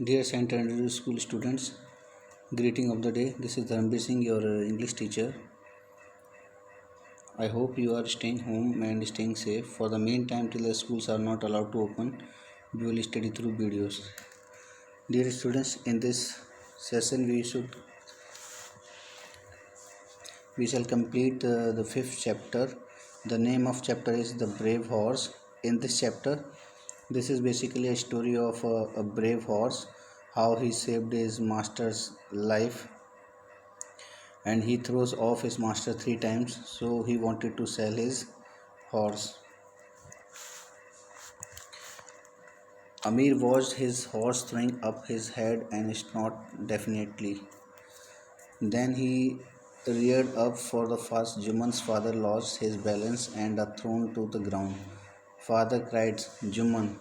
Dear St. Andrew School students, greeting of the day. This is Dharmbir Singh, your English teacher. I hope you are staying home and staying safe. For the meantime, till the schools are not allowed to open, we will study through videos. Dear students, in this session we shall complete the fifth chapter. The name of chapter is The Brave Horse. In this chapter, this is basically a story of a brave horse, how he saved his master's life, and he throws off his master three times, so he wanted to sell his horse. Amir watched his horse throwing up his head and snort definitely. Then he reared up for the first. Juman's father lost his balance and was thrown to the ground. Father cried, Juman.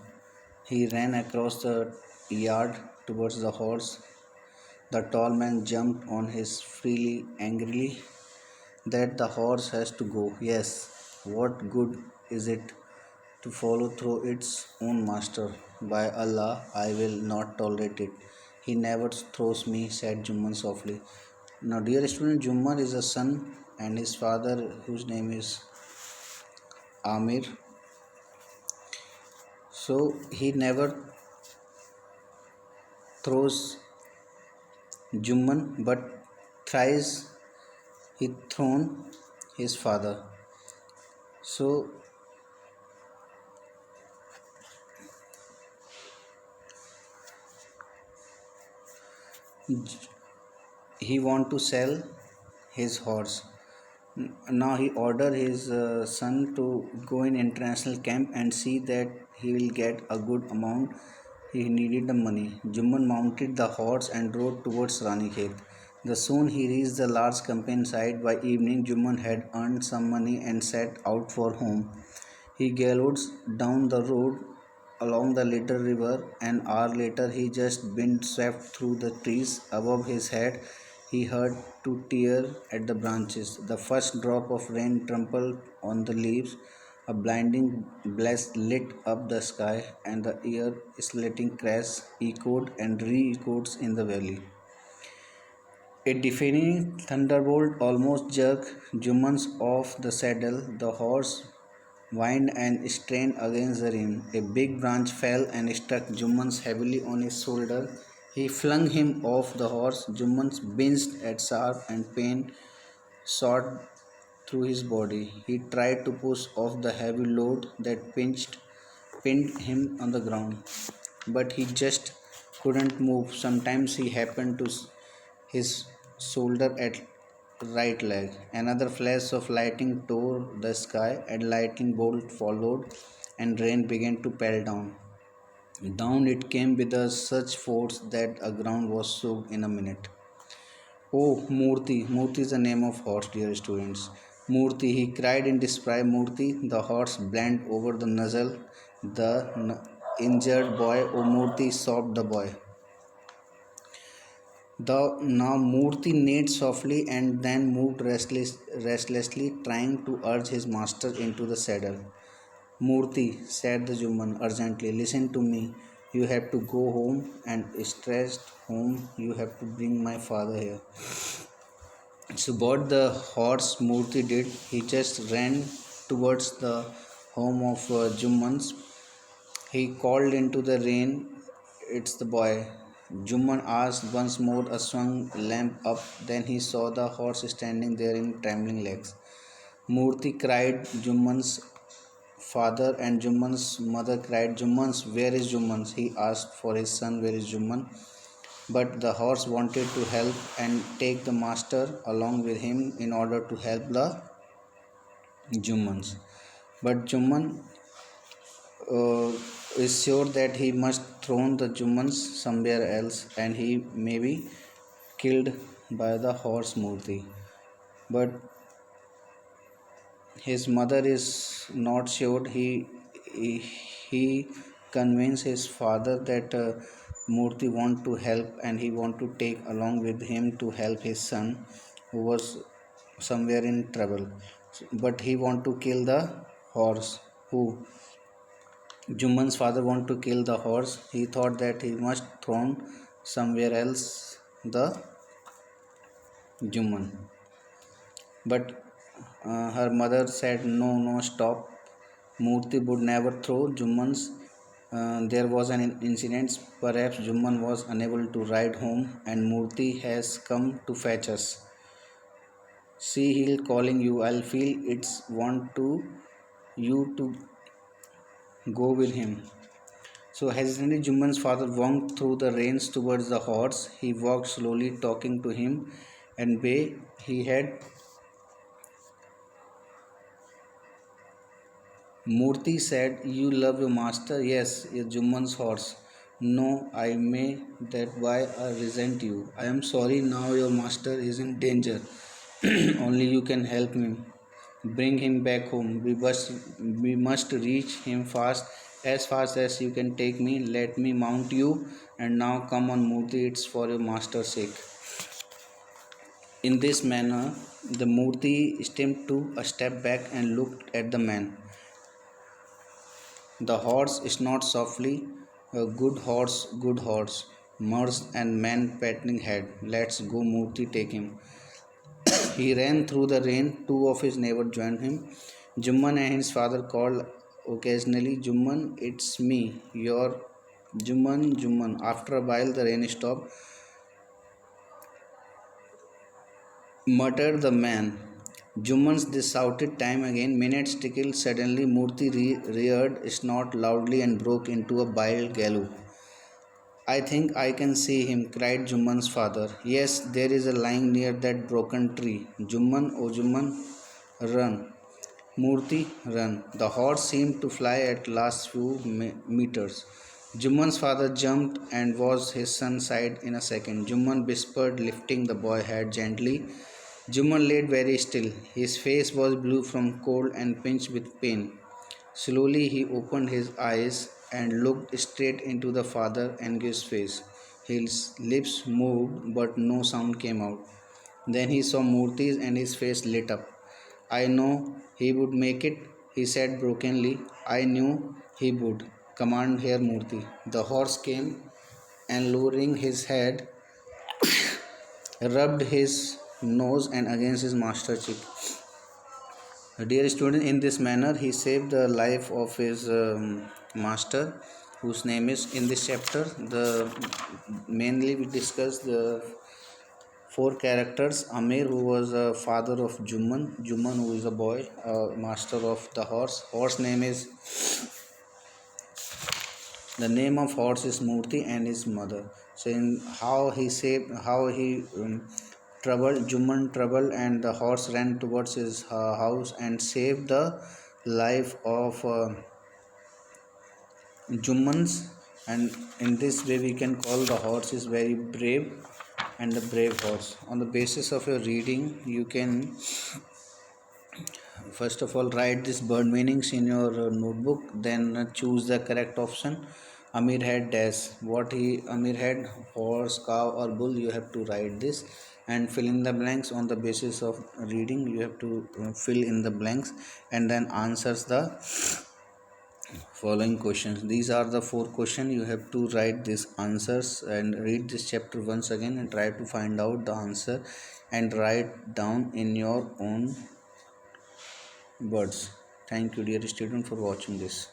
He ran across the yard towards the horse. The tall man jumped on his freely angrily. That the horse has to go. Yes, what good is it to follow through its own master? By Allah, I will not tolerate it. He never throws me, said Jumman softly. Now, dear student, Jumman is a son, and his father, whose name is Amir. So, he never throws Jumman, but thrice he thrown his father. So, he want to sell his horse. Now he ordered his son to go in international camp and see that he will get a good amount. He needed the money. Jumman mounted the horse and rode towards Ranikhet. The soon he reached the large campaign site. By evening, Jumman had earned some money and set out for home. He galloped down the road along the little river. An hour later, he just been swept through the trees above his head. He heard to tear at the branches. The first drop of rain trampled on the leaves. A blinding blast lit up the sky, and the ear-splitting crash echoed and re-echoed in the valley. A deafening thunderbolt almost jerked Jumans off the saddle. The horse whined and strained against the rim. A big branch fell and struck Jumans heavily on his shoulder. He flung him off the horse. Jumans winced at sharp and pain shot through his body. He tried to push off the heavy load that pinned him on the ground, but he just couldn't move. Sometimes he happened to his shoulder at right leg. Another flash of lightning tore the sky, and lightning bolt followed, and rain began to pelt down. Down it came with such force that the ground was soaked in a minute. Oh, Murthy. Murthy is the name of horse, dear students. Murthy, he cried in despair. Murthy, the horse bent over the nozzle. The injured boy, oh Murthy, sobbed the boy. The now Murthy neighed softly and then moved restlessly, trying to urge his master into the saddle. Murthy, said the Juman urgently, listen to me. You have to go home, and stressed home. You have to bring my father here. So what the horse Murthy did, he just ran towards the home of Jummans. He called into the rain, it's the boy. Jumman asked once more, a swung lamp up. Then he saw the horse standing there in trembling legs. Murthy cried Jumman's father, and Jumman's mother cried, Jumman's, where is Jumman's? He asked for his son, where is Jumman? But the horse wanted to help and take the master along with him in order to help the Jummans. But Jumman uh, is sure that he must throw the Jummans somewhere else, and he may be killed by the horse Murthy. But his mother is not sure. He convinced his father that Murthy want to help, and he want to take along with him to help his son who was somewhere in trouble. But he want to kill the horse. Who? Juman's father wanted to kill the horse. He thought that he must thrown somewhere else the Juman. But her mother said, no, no, stop. Murthy would never throw Juman's. There was an incident. Perhaps Juman was unable to ride home and Murthy has come to fetch us. See, he'll calling you. I'll feel it's want to you to go with him. So hesitantly, Juman's father walked through the reins towards the horse. He walked slowly, talking to him, and bay he had. Murthy said, "You love your master." "Yes, Juman's horse." "No, I may. That why I resent you. I am sorry now your master is in danger. Only you can help him. Bring him back home. We must reach him fast as you can take me. Let me mount you. And now come on, Murthy, it's for your master's sake." In this manner, the Murthy stepped to a step back and looked at the man. The horse snorted softly. "A good horse, good horse." Murs and man patting head. "Let's go, Murthy, take him." He ran through the rain. Two of his neighbors joined him. Jumman and his father called occasionally, "Jumman, it's me, your Jumman, Jumman." After a while, the rain stopped. Muttered the man. Jumans they shouted time again. Minutes tickled. Suddenly, Murthy reared, snorted loudly, and broke into a wild gallop. "I think I can see him," cried Jumman's father. "Yes, there is a lying near that broken tree. Jumman, oh Jumman, run. Murthy, run." The horse seemed to fly at last few meters. Jumman's father jumped and was his son's side in a second. Jumman whispered, lifting the boy's head gently. Jumman lay very still. His face was blue from cold and pinched with pain. Slowly he opened his eyes and looked straight into the father Angus' face. His lips moved, but no sound came out. Then he saw Murthy's and his face lit up. "I know he would make it," he said brokenly. "I knew he would. Command here, Murthy." The horse came and lowering his head, rubbed his nose and against his master's cheek. Dear student, in this manner, he saved the life of his master, whose name is in this chapter. The mainly we discuss the four characters: Amir, who was a father of Juman, who is a boy, master of the horse. Horse name is the name of horse is Murthy and his mother. So, in how he saved, how he troubled Juman trouble, and the horse ran towards his house and saved the life of Jumans. And in this way, we can call the horse is very brave and a brave horse. On the basis of your reading, you can first of all write these bird meanings in your notebook, then choose the correct option. Amir had dash. What he Amir had, horse, cow or bull, you have to write this and fill in the blanks. On the basis of reading, you have to fill in the blanks and then answers the following questions. These are the four questions. You have to write these answers and read this chapter once again and try to find out the answer and write down in your own words. Thank you, dear student, for watching this.